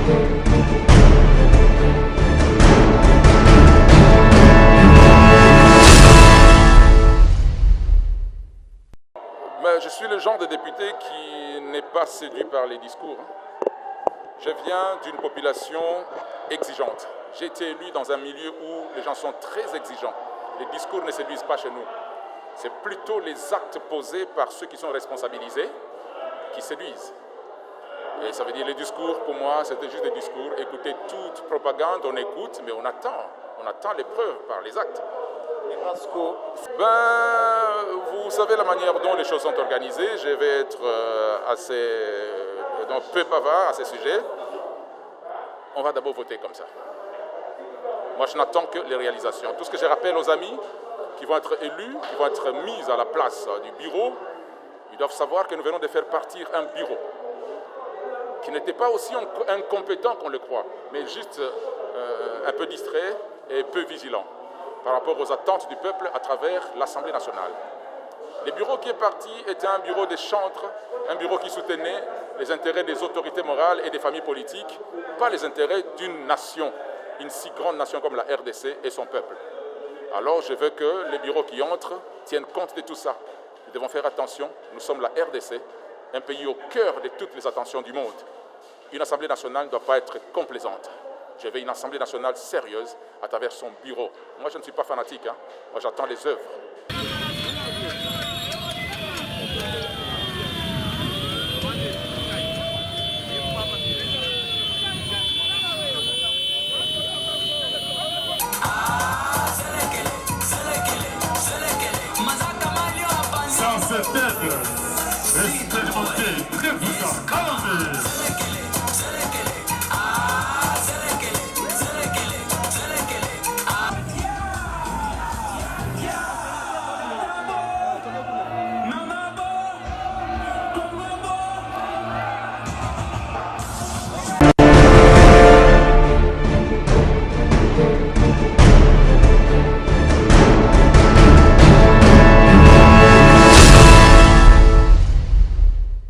Mais je suis le genre de député qui n'est pas séduit par les discours. Je viens d'une population exigeante. J'ai été élu dans un milieu où les gens sont très exigeants. Les discours ne séduisent pas chez nous. C'est plutôt les actes posés par ceux qui sont responsabilisés qui séduisent. Et ça veut dire les discours, pour moi, c'était juste des discours. Écouter toute propagande, on écoute, mais on attend les preuves par les actes. Vous savez la manière dont les choses sont organisées. Je vais être donc peu bavard à ces sujets. On va d'abord voter comme ça. Moi, je n'attends que les réalisations. Tout ce que je rappelle aux amis qui vont être élus, qui vont être mis à la place du bureau, ils doivent savoir que nous venons de faire partir un bureau qui n'était pas aussi incompétent qu'on le croit, mais juste un peu distrait et peu vigilant par rapport aux attentes du peuple à travers l'Assemblée nationale. Le bureau qui est parti était un bureau des chantres, un bureau qui soutenait les intérêts des autorités morales et des familles politiques, pas les intérêts d'une nation, une si grande nation comme la RDC et son peuple. Alors je veux que les bureaux qui entrent tiennent compte de tout ça. Nous devons faire attention, nous sommes la RDC, un pays au cœur de toutes les attentions du monde. Une Assemblée nationale ne doit pas être complaisante. Je veux une Assemblée nationale sérieuse à travers son bureau. Moi, je ne suis pas fanatique, hein. Moi, j'attends les œuvres. Sans cette aide, expérimenté, très puissant,